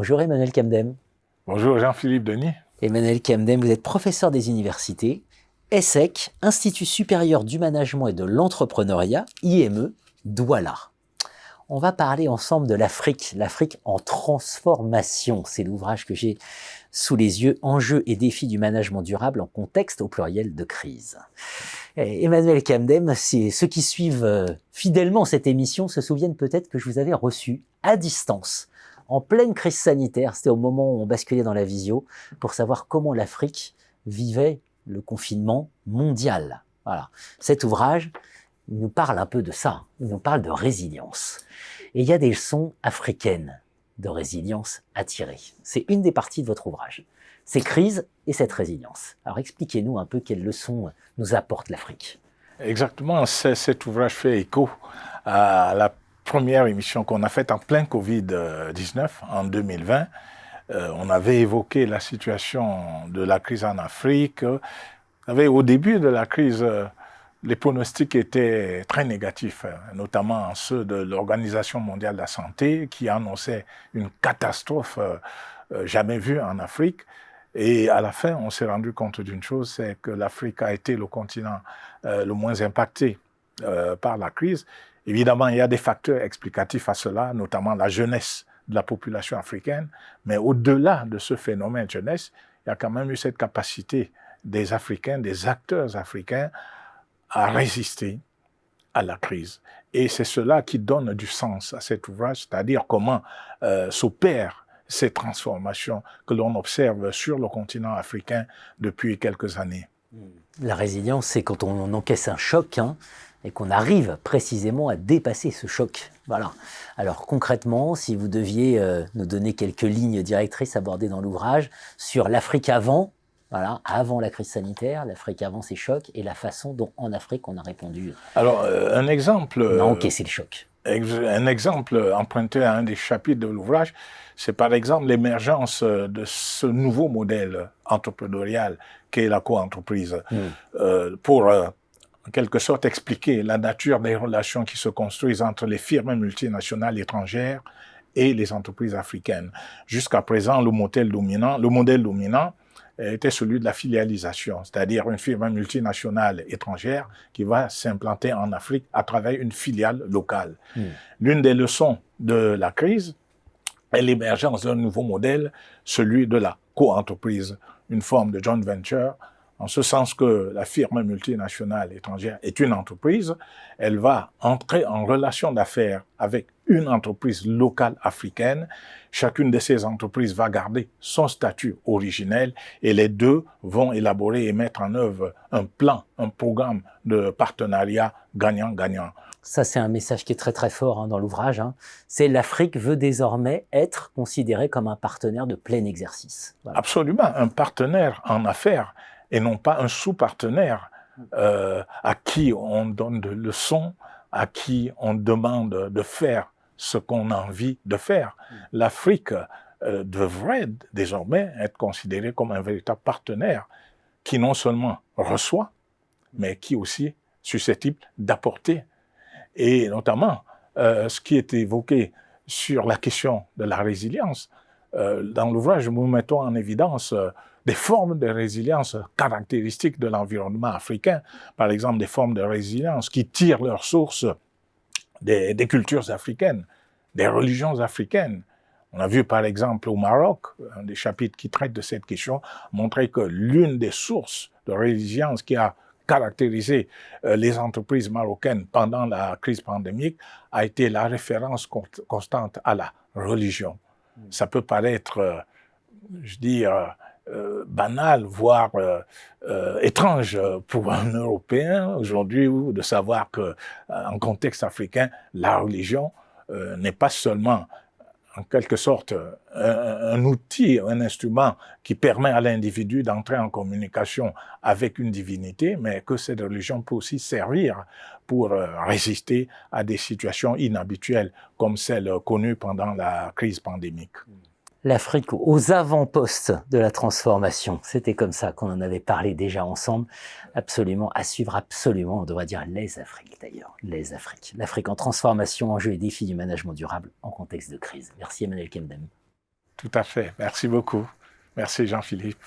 Bonjour Emmanuel Kemdem. Bonjour Jean-Philippe Denis. Emmanuel Kemdem, vous êtes professeur des universités, ESSEC, Institut supérieur du management et de l'entrepreneuriat, IME, Douala. On va parler ensemble de l'Afrique en transformation. C'est l'ouvrage que j'ai sous les yeux, Enjeux et défis du management durable en contexte au pluriel de crise. Emmanuel Kemdem, ceux qui suivent fidèlement cette émission se souviennent peut-être que je vous avais reçu à distance, en pleine crise sanitaire, c'était au moment où on basculait dans la visio, pour savoir comment l'Afrique vivait le confinement mondial. Voilà. Cet ouvrage, il nous parle un peu de ça, il nous parle de résilience. Et il y a des leçons africaines de résilience à tirer. C'est une des parties de votre ouvrage. Ces crises et cette résilience. Alors expliquez-nous un peu quelles leçons nous apporte l'Afrique. Exactement, cet ouvrage fait écho à la première émission qu'on a faite en plein Covid-19 en 2020. On avait évoqué la situation de la crise en Afrique. Au début de la crise, les pronostics étaient très négatifs, notamment ceux de l'Organisation mondiale de la santé qui annonçait une catastrophe jamais vue en Afrique. Et à la fin, on s'est rendu compte d'une chose, c'est que l'Afrique a été le continent le moins impacté par la crise. Évidemment, il y a des facteurs explicatifs à cela, notamment la jeunesse de la population africaine. Mais au-delà de ce phénomène jeunesse, il y a quand même eu cette capacité des Africains, des acteurs africains, à résister à la crise. Et c'est cela qui donne du sens à cet ouvrage, c'est-à-dire comment s'opèrent ces transformations que l'on observe sur le continent africain depuis quelques années. La résilience, c'est quand on encaisse un choc, et qu'on arrive précisément à dépasser ce choc. Voilà. Alors concrètement, si vous deviez nous donner quelques lignes directrices abordées dans l'ouvrage sur l'Afrique avant, voilà, avant la crise sanitaire, l'Afrique avant ces chocs, et la façon dont en Afrique on a répondu. Alors un exemple... On a encaissé le choc. Un exemple emprunté à un des chapitres de l'ouvrage, c'est par exemple l'émergence de ce nouveau modèle entrepreneurial qu'est la co-entreprise. Pour en quelque sorte expliquer la nature des relations qui se construisent entre les firmes multinationales étrangères et les entreprises africaines. Jusqu'à présent, le modèle dominant était celui de la filialisation, c'est-à-dire une firme multinationale étrangère qui va s'implanter en Afrique à travers une filiale locale. L'une des leçons de la crise est l'émergence d'un nouveau modèle, celui de la co-entreprise, une forme de joint venture, en ce sens que la firme multinationale étrangère est une entreprise, elle va entrer en relation d'affaires avec une entreprise locale africaine. Chacune de ces entreprises va garder son statut originel et les deux vont élaborer et mettre en œuvre un plan, un programme de partenariat gagnant-gagnant. Ça, c'est un message qui est très très fort dans l'ouvrage. C'est l'Afrique veut désormais être considérée comme un partenaire de plein exercice. Voilà. Absolument, un partenaire en affaires et non pas un sous-partenaire à qui on donne des leçons, à qui on demande de faire ce qu'on a envie de faire. L'Afrique devrait désormais être considérée comme un véritable partenaire qui non seulement reçoit, mais qui aussi est susceptible d'apporter. Et notamment, ce qui est évoqué sur la question de la résilience, dans l'ouvrage, nous mettons en évidence des formes de résilience caractéristiques de l'environnement africain, par exemple des formes de résilience qui tirent leur source des cultures africaines, des religions africaines. On a vu par exemple au Maroc, un des chapitres qui traite de cette question, montrer que l'une des sources de résilience qui a caractérisé les entreprises marocaines pendant la crise pandémique a été la référence constante à la religion. Ça peut paraître, banal, voire étrange pour un Européen aujourd'hui de savoir qu'en contexte africain, la religion n'est pas seulement en quelque sorte un outil, un instrument qui permet à l'individu d'entrer en communication avec une divinité, mais que cette religion peut aussi servir pour résister à des situations inhabituelles comme celles connues pendant la crise pandémique. L'Afrique aux avant-postes de la transformation. C'était comme ça qu'on en avait parlé déjà ensemble. Absolument, à suivre absolument. On devrait dire les Afriques d'ailleurs, les Afriques. L'Afrique en transformation, enjeux et défis du management durable en contexte de crise. Merci Emmanuel Kemdem. Tout à fait. Merci beaucoup. Merci Jean-Philippe.